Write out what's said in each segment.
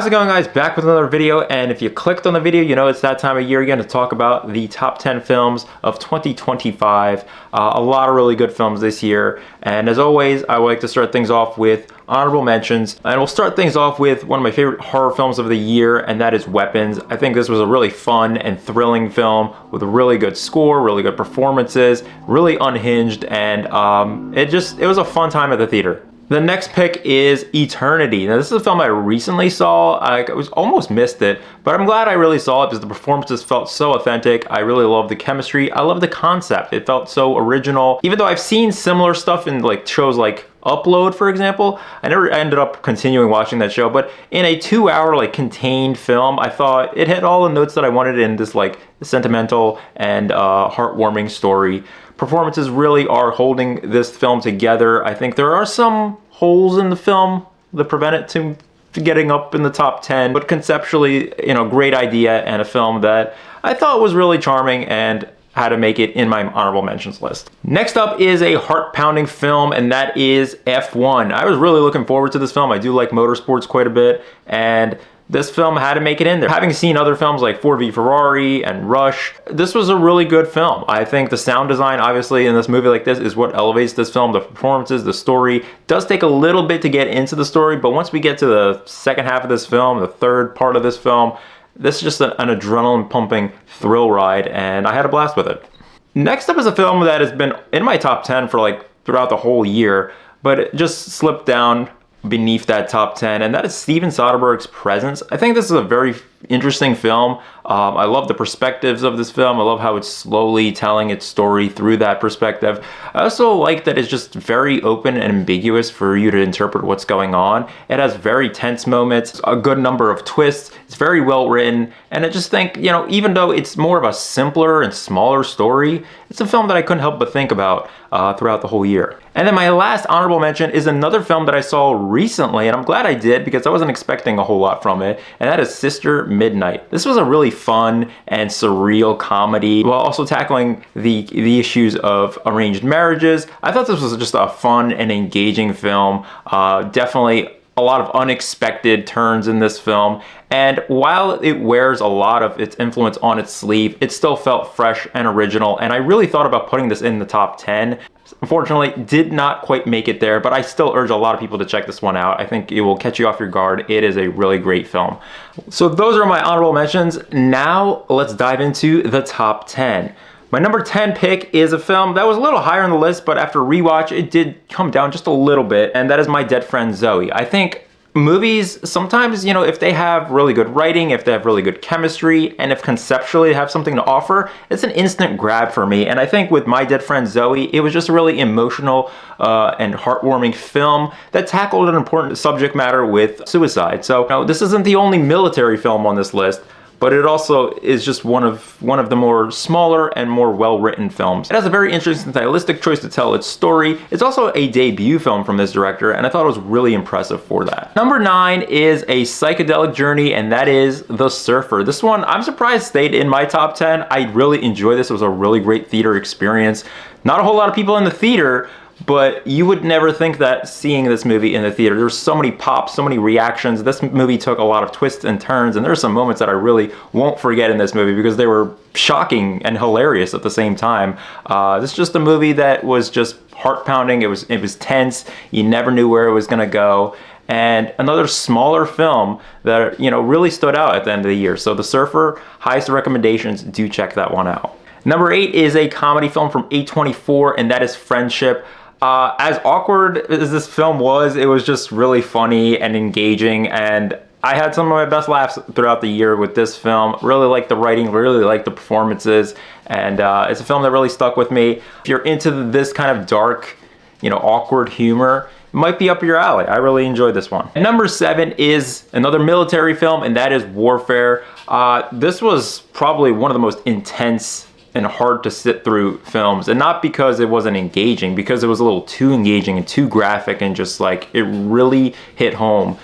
How's it going, guys? Back with another video, and if you clicked on the video, you know it's that time of year again to talk about the top 10 films of 2025. A lot of really good films this year, and as always, I would like to start things off with honorable mentions, and we'll start things off with one of my favorite horror films of the year, and that is Weapons. I think this was a really fun and thrilling film with a really good score, really good performances, really unhinged, and it was a fun time at the theater. The next pick is Eternity. Now, this is a film I recently saw. I almost missed it, but I'm glad I really saw it because the performances felt so authentic. I really love the chemistry. I love the concept. It felt so original. Even though I've seen similar stuff in like shows like Upload, for example, I never ended up continuing watching that show, but in a 2-hour like contained film, I thought it hit all the notes that I wanted in this like sentimental and heartwarming story. Performances really are holding this film together. I think there are some holes in the film that prevent it to getting up in the top 10, but conceptually, you know, great idea and a film that I thought was really charming and had to make it in my honorable mentions list. Next up is a heart-pounding film, and that is F1. I was really looking forward to this film. I do like motorsports quite a bit, and this film had to make it in there. Having seen other films like Ford v Ferrari and Rush, this was a really good film. I think the sound design, obviously, in this movie like this is what elevates this film. The performances, the story does take a little bit to get into the story, but once we get to the second half of this film, the third part of this film, this is just an adrenaline pumping thrill ride, and I had a blast with it. Next up is a film that has been in my top 10 for like throughout the whole year, but it just slipped down beneath that top 10, and that is Steven Soderbergh's Presence. I think this is a very interesting film. I love the perspectives of this film. I love how it's slowly telling its story through that perspective. I also like that it's just very open and ambiguous for you to interpret what's going on. It has very tense moments, a good number of twists. It's very well written, and I just think, you know, even though it's more of a simpler and smaller story, it's a film that I couldn't help but think about throughout the whole year. And then my last honorable mention is another film that I saw recently, and I'm glad I did because I wasn't expecting a whole lot from it, and that is Sister Midnight. This was a really fun and surreal comedy while also tackling the issues of arranged marriages. I thought this was just a fun and engaging film. Definitely a lot of unexpected turns in this film, and while it wears a lot of its influence on its sleeve, it still felt fresh and original, and I really thought about putting this in the top 10. Unfortunately, did not quite make it there, but I still urge a lot of people to check this one out. I think it will catch you off your guard. It is a really great film. So those are my honorable mentions. Now let's dive into the top 10. My number 10 pick is a film that was a little higher on the list, but after rewatch, it did come down just a little bit, and that is My Dead Friend Zoe. I think movies, sometimes, you know, if they have really good writing, if they have really good chemistry, and if conceptually they have something to offer, it's an instant grab for me. And I think with My Dead Friend Zoe, it was just a really emotional and heartwarming film that tackled an important subject matter with suicide. So, you know, this isn't the only military film on this list, but it also is just one of the more smaller and more well-written films. It has a very interesting stylistic choice to tell its story. It's also a debut film from this director, and I thought it was really impressive for that. Number 9 is a psychedelic journey, and that is The Surfer. This one, I'm surprised stayed in my top 10. I really enjoyed this. It was a really great theater experience. Not a whole lot of people in the theater, but you would never think that seeing this movie in the theater. There's so many pops, so many reactions. This movie took a lot of twists and turns, and there's some moments that I really won't forget in this movie because they were shocking and hilarious at the same time. This is just a movie that was just heart-pounding. It was tense. You never knew where it was gonna go. And another smaller film that, you know, really stood out at the end of the year. So The Surfer, highest recommendations, do check that one out. Number 8 is a comedy film from A24, and that is Friendship. As awkward as this film was, it was just really funny and engaging, and I had some of my best laughs throughout the year with this film. Really liked the writing, really liked the performances, and it's a film that really stuck with me. If you're into this kind of dark, you know, awkward humor, it might be up your alley. I really enjoyed this one. And number 7 is another military film, and that is Warfare. This was probably one of the most intense and hard to sit through films, and not because it wasn't engaging, because it was a little too engaging and too graphic, and just like it really hit home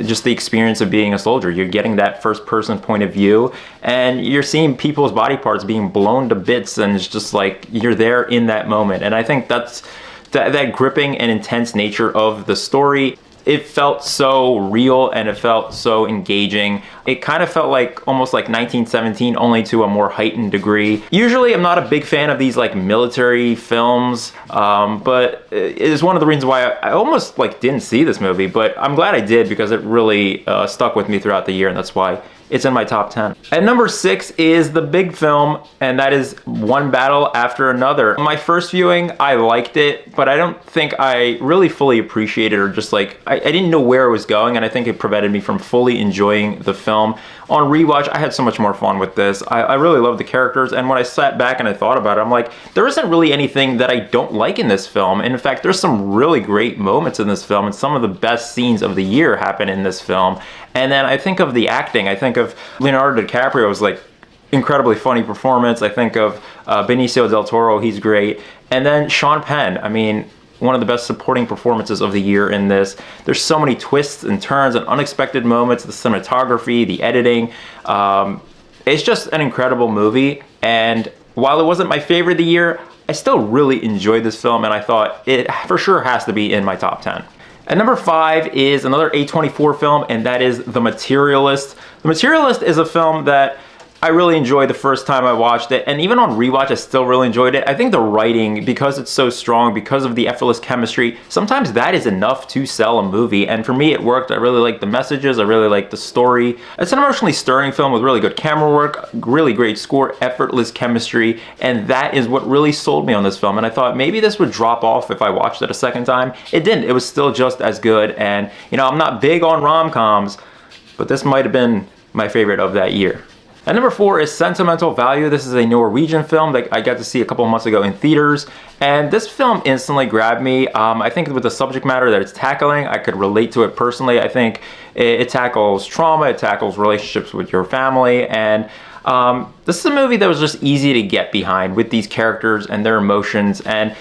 just the experience of being a soldier. You're getting that first person point of view, and you're seeing people's body parts being blown to bits, and it's just like you're there in that moment. And I think that's that gripping and intense nature of the story it felt so real and it felt so engaging. It kind of felt like almost like 1917, only to a more heightened degree. Usually I'm not a big fan of these like military films, but it is one of the reasons why I almost like didn't see this movie, but I'm glad I did because it really stuck with me throughout the year, and that's why it's in my top 10. At number 6 is the big film, and that is One Battle After Another. My first viewing, I liked it, but I don't think I really fully appreciated or just like, I didn't know where it was going, and I think it prevented me from fully enjoying the film. On rewatch, I had so much more fun with this. I really loved the characters, and when I sat back and I thought about it, I'm like, there isn't really anything that I don't like in this film. And in fact, there's some really great moments in this film, and some of the best scenes of the year happen in this film. And then I think of the acting. I think of Leonardo DiCaprio's like incredibly funny performance. I think of Benicio del Toro, he's great. And then Sean Penn, I mean, one of the best supporting performances of the year in this. There's so many twists and turns and unexpected moments, the cinematography, the editing. It's just an incredible movie. And while it wasn't my favorite of the year, I still really enjoyed this film, and I thought it for sure has to be in my top 10. At number 5 is another A24 film, and that is The Materialist. The Materialist is a film that I really enjoyed the first time I watched it, and even on rewatch, I still really enjoyed it. I think the writing, because it's so strong, because of the effortless chemistry, sometimes that is enough to sell a movie, and for me, it worked. I really liked the messages, I really liked the story. It's an emotionally stirring film with really good camera work, really great score, effortless chemistry, and that is what really sold me on this film, and I thought maybe this would drop off if I watched it a second time. It didn't. It was still just as good, and you know, I'm not big on rom-coms, but this might have been my favorite of that year. At number 4 is Sentimental Value. This is a Norwegian film that I got to see a couple months ago in theaters, and this film instantly grabbed me. I think with the subject matter that it's tackling, I could relate to it personally. I think it tackles trauma, it tackles relationships with your family, and this is a movie that was just easy to get behind with these characters and their emotions, and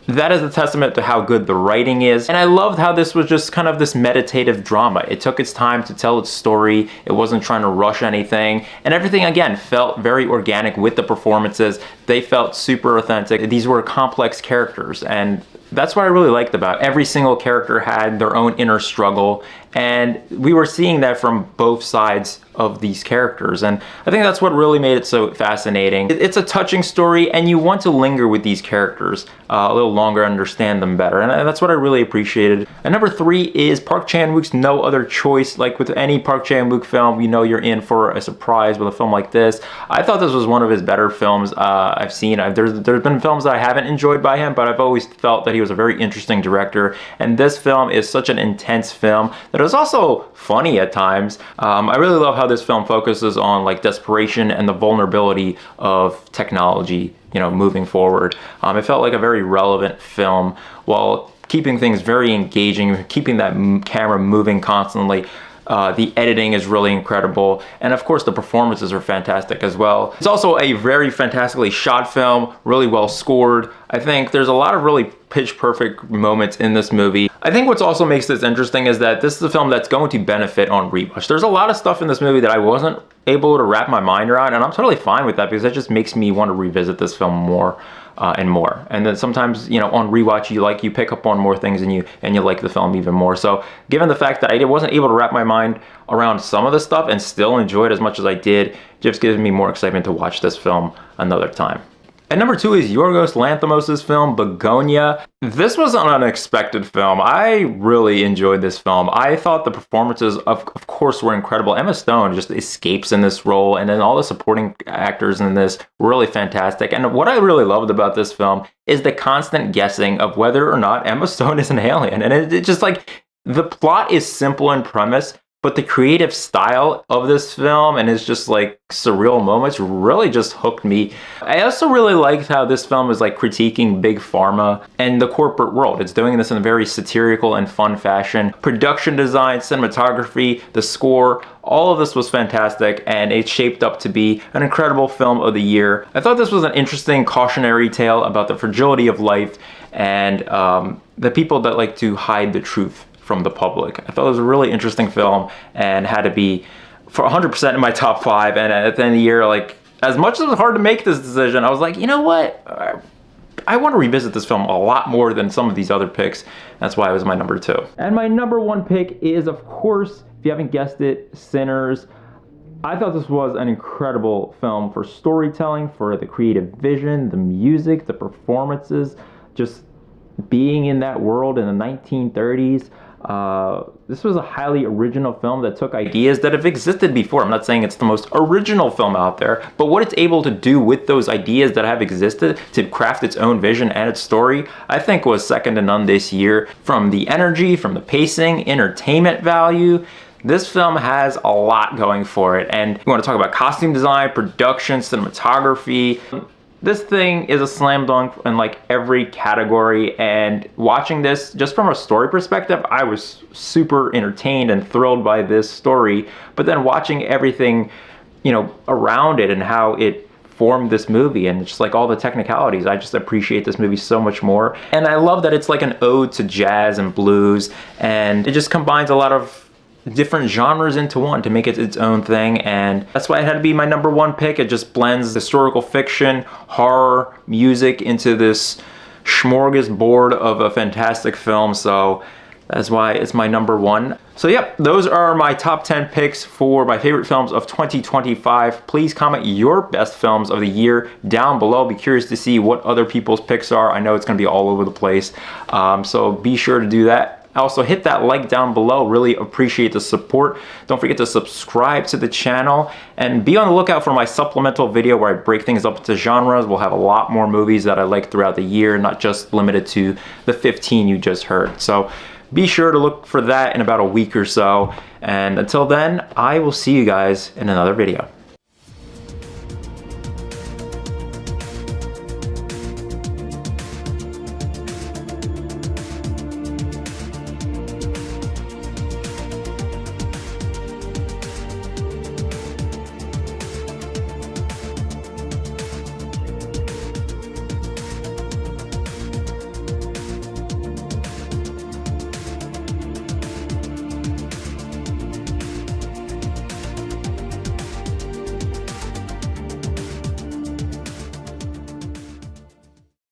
that is a testament to how good the writing is. And I loved how this was just kind of this meditative drama. It took its time to tell its story. It wasn't trying to rush anything. And everything, again, felt very organic with the performances. They felt super authentic. These were complex characters, and that's what I really liked about it. Every single character had their own inner struggle, and we were seeing that from both sides of these characters, and I think that's what really made it so fascinating. It's a touching story, and you want to linger with these characters a little longer, understand them better, and that's what I really appreciated. And number 3 is Park Chan-wook's No Other Choice. Like with any Park Chan-wook film, you know you're in for a surprise with a film like this. I thought this was one of his better films I've seen. There's been films that I haven't enjoyed by him, but I've always felt that he was a very interesting director, and this film is such an intense film that it was also funny at times. I really love how this film focuses on like desperation and the vulnerability of technology, you know, moving forward. It felt like a very relevant film while keeping things very engaging, keeping that camera moving constantly. The editing is really incredible, and of course the performances are fantastic as well. It's also a very fantastically shot film, really well scored. I think there's a lot of really pitch perfect moments in this movie. I think what's also makes this interesting is that this is a film that's going to benefit on rewatch. There's a lot of stuff in this movie that I wasn't able to wrap my mind around, and I'm totally fine with that because that just makes me want to revisit this film more and more. And then sometimes, you know, on rewatch, you pick up on more things and you like the film even more. So given the fact that I wasn't able to wrap my mind around some of the stuff and still enjoy it as much as I did, just gives me more excitement to watch this film another time. And number 2 is Yorgos Lanthimos' film Begonia. This was an unexpected film. I really enjoyed this film. I thought the performances, of course, were incredible. Emma Stone just escapes in this role, and then all the supporting actors in this were really fantastic. And what I really loved about this film is the constant guessing of whether or not Emma Stone is an alien. And it just like, the plot is simple in premise, but the creative style of this film and it's just like surreal moments really just hooked me. I also really liked how this film is like critiquing big pharma and the corporate world. It's doing this in a very satirical and fun fashion. Production design, cinematography, the score, all of this was fantastic, and it shaped up to be an incredible film of the year. I thought this was an interesting cautionary tale about the fragility of life and the people that like to hide the truth from the public. I thought it was a really interesting film and had to be for 100% in my top 5. And at the end of the year, like, as much as it was hard to make this decision, I was like, you know what? I want to revisit this film a lot more than some of these other picks. That's why it was my number 2. And my number 1 pick is, of course, if you haven't guessed it, Sinners. I thought this was an incredible film for storytelling, for the creative vision, the music, the performances, just being in that world in the 1930s. This was a highly original film that took ideas that have existed before. I'm not saying it's the most original film out there, but what it's able to do with those ideas that have existed to craft its own vision and its story, I think was second to none this year. From the energy, from the pacing, entertainment value, this film has a lot going for it. And you want to talk about costume design, production, cinematography. This thing is a slam dunk in like every category, and watching this just from a story perspective, I was super entertained and thrilled by this story. But then watching everything, you know, around it and how it formed this movie and just like all the technicalities, I just appreciate this movie so much more. And I love that it's like an ode to jazz and blues, and it just combines a lot of different genres into one to make it its own thing, and that's why it had to be my number 1 pick. It just blends historical fiction, horror, music into this smorgasbord of a fantastic film, so that's why it's my number 1. So yep, those are my top 10 picks for my favorite films of 2025. Please comment your best films of the year down below. Be curious to see what other people's picks are. I know it's going to be all over the place, so be sure to do that. Also, hit that like down below. Really appreciate the support. Don't forget to subscribe to the channel and be on the lookout for my supplemental video where I break things up into genres. We'll have a lot more movies that I like throughout the year, not just limited to the 15 you just heard. So be sure to look for that in about a week or so. And until then, I will see you guys in another video.